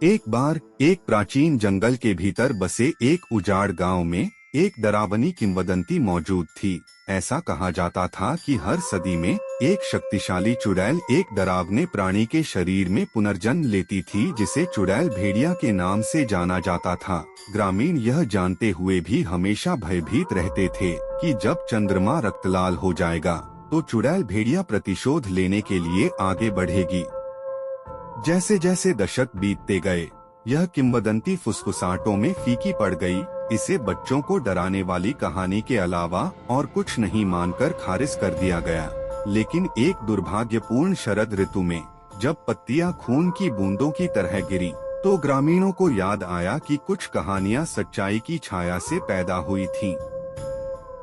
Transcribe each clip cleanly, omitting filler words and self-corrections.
एक बार एक प्राचीन जंगल के भीतर बसे एक उजाड़ गांव में एक डरावनी किंवदंती मौजूद थी। ऐसा कहा जाता था कि हर सदी में एक शक्तिशाली चुड़ैल एक डरावने प्राणी के शरीर में पुनर्जन्म लेती थी, जिसे चुड़ैल भेड़िया के नाम से जाना जाता था। ग्रामीण यह जानते हुए भी हमेशा भयभीत रहते थे कि जब चंद्रमा रक्तलाल हो जाएगा तो चुड़ैल भेड़िया प्रतिशोध लेने के लिए आगे बढ़ेगी। जैसे जैसे दशक बीतते गए, यह किंवदंती फुसफुसाहटों में फीकी पड़ गई। इसे बच्चों को डराने वाली कहानी के अलावा और कुछ नहीं मानकर खारिज कर दिया गया। लेकिन एक दुर्भाग्यपूर्ण शरद ऋतु में जब पत्तियां खून की बूंदों की तरह गिरी, तो ग्रामीणों को याद आया कि कुछ कहानियां सच्चाई की छाया से पैदा हुई थीं।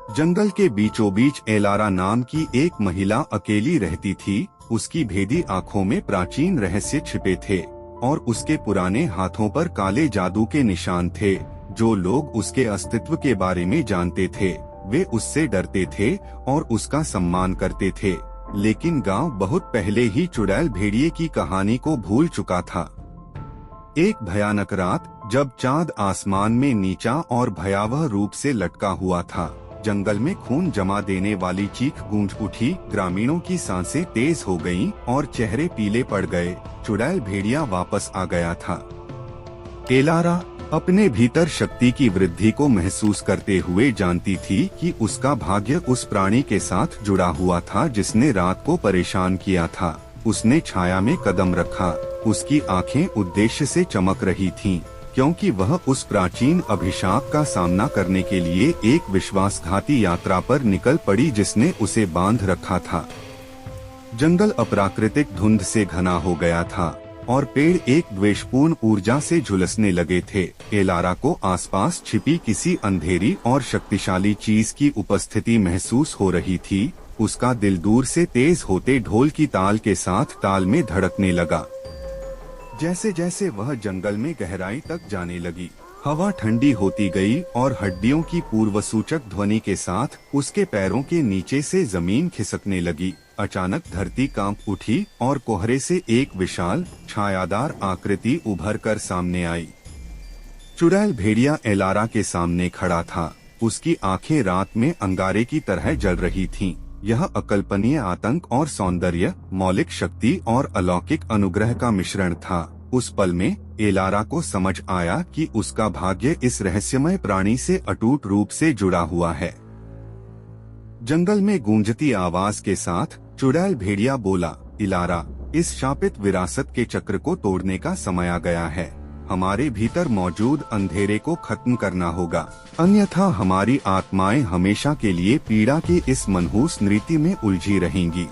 जंगल के बीचों बीच एलारा नाम की एक महिला अकेली रहती थी। उसकी भेदी आंखों में प्राचीन रहस्य छिपे थे और उसके पुराने हाथों पर काले जादू के निशान थे। जो लोग उसके अस्तित्व के बारे में जानते थे, वे उससे डरते थे और उसका सम्मान करते थे। लेकिन गांव बहुत पहले ही चुड़ैल भेड़िए की कहानी को भूल चुका था। एक भयानक रात, जब चांद आसमान में नीचा और भयावह रूप से लटका हुआ था, जंगल में खून जमा देने वाली चीख गूंज उठी। ग्रामीणों की सांसें तेज हो गईं और चेहरे पीले पड़ गए। चुड़ैल भेड़िया वापस आ गया था। एलारा अपने भीतर शक्ति की वृद्धि को महसूस करते हुए जानती थी कि उसका भाग्य उस प्राणी के साथ जुड़ा हुआ था जिसने रात को परेशान किया था। उसने छाया में कदम रखा। उसकी आंखें उद्देश्य से चमक रही थीं, क्योंकि वह उस प्राचीन अभिशाप का सामना करने के लिए एक विश्वासघाती यात्रा पर निकल पड़ी जिसने उसे बांध रखा था। जंगल अप्राकृतिक धुंध से घना हो गया था और पेड़ एक द्वेषपूर्ण ऊर्जा से झुलसने लगे थे। एलारा को आसपास छिपी किसी अंधेरी और शक्तिशाली चीज की उपस्थिति महसूस हो रही थी। उसका दिल दूर से तेज होते ढोल की ताल के साथ ताल में धड़कने लगा। जैसे जैसे वह जंगल में गहराई तक जाने लगी, हवा ठंडी होती गई और हड्डियों की पूर्वसूचक ध्वनि के साथ उसके पैरों के नीचे से जमीन खिसकने लगी। अचानक धरती कांप उठी और कोहरे से एक विशाल छायादार आकृति उभर कर सामने आई। चुड़ैल भेड़िया एलारा के सामने खड़ा था। उसकी आंखें रात में अंगारे की तरह जल रही थीं। यह अकल्पनीय आतंक और सौंदर्य, मौलिक शक्ति और अलौकिक अनुग्रह का मिश्रण था। उस पल में एलारा को समझ आया कि उसका भाग्य इस रहस्यमय प्राणी से अटूट रूप से जुड़ा हुआ है। जंगल में गूंजती आवाज के साथ चुड़ैल भेड़िया बोला, इलारा, इस शापित विरासत के चक्र को तोड़ने का समय आ गया है। हमारे भीतर मौजूद अंधेरे को खत्म करना होगा, अन्यथा हमारी आत्माएं हमेशा के लिए पीड़ा की इस मनहूस नृत्य में उलझी रहेंगी।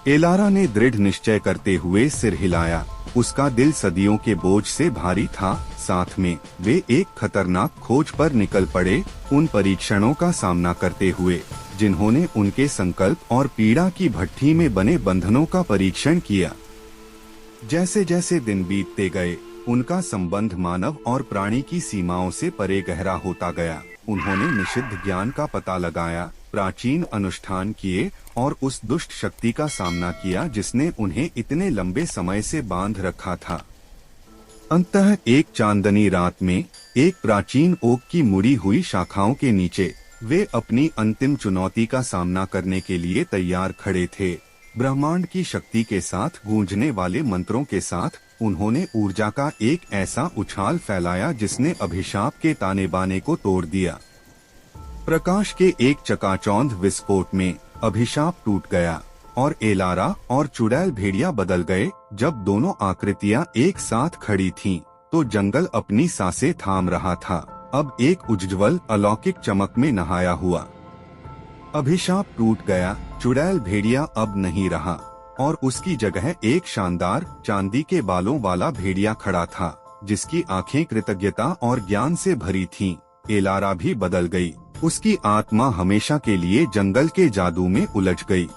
एलारा ने दृढ़ निश्चय करते हुए सिर हिलाया। उसका दिल सदियों के बोझ से भारी था। साथ में वे एक खतरनाक खोज पर निकल पड़े, उन परीक्षणों का सामना करते हुए जिन्होंने उनके संकल्प और पीड़ा की भट्ठी में बने बंधनों का परीक्षण किया। जैसे जैसे दिन बीतते गए, उनका संबंध मानव और प्राणी की सीमाओं से परे गहरा होता गया। उन्होंने निषिद्ध ज्ञान का पता लगाया, प्राचीन अनुष्ठान किए और उस दुष्ट शक्ति का सामना किया जिसने उन्हें इतने लंबे समय से बांध रखा था। अंततः एक चांदनी रात में एक प्राचीन ओक की मुड़ी हुई शाखाओं के नीचे वे अपनी अंतिम चुनौती का सामना करने के लिए तैयार खड़े थे। ब्रह्मांड की शक्ति के साथ गूंजने वाले मंत्रों के साथ उन्होंने ऊर्जा का एक ऐसा उछाल फैलाया जिसने अभिशाप के ताने बाने को तोड़ दिया। प्रकाश के एक चकाचौंध विस्फोट में अभिशाप टूट गया और एलारा और चुड़ैल भेड़िया बदल गए। जब दोनों आकृतियां एक साथ खड़ी थीं, तो जंगल अपनी सांसें थाम रहा था, अब एक उज्ज्वल अलौकिक चमक में नहाया हुआ। अभिशाप टूट गया। चुड़ैल भेड़िया अब नहीं रहा और उसकी जगह एक शानदार चांदी के बालों वाला भेड़िया खड़ा था, जिसकी आंखें कृतज्ञता और ज्ञान से भरी थीं। एलारा भी बदल गई। उसकी आत्मा हमेशा के लिए जंगल के जादू में उलझ गई।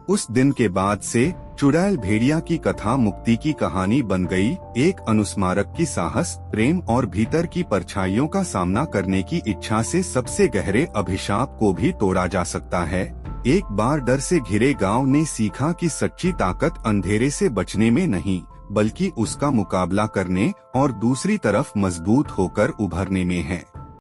उस दिन के बाद से चुड़ैल भेड़िया की कथा मुक्ति की कहानी बन गई, एक अनुस्मारक की साहस, प्रेम और भीतर की परछाइयों का सामना करने की इच्छा से सबसे गहरे अभिशाप को भी तोड़ा जा सकता है। एक बार डर से घिरे गांव ने सीखा कि सच्ची ताकत अंधेरे से बचने में नहीं, बल्कि उसका मुकाबला करने और दूसरी तरफ मजबूत होकर उभरने में है।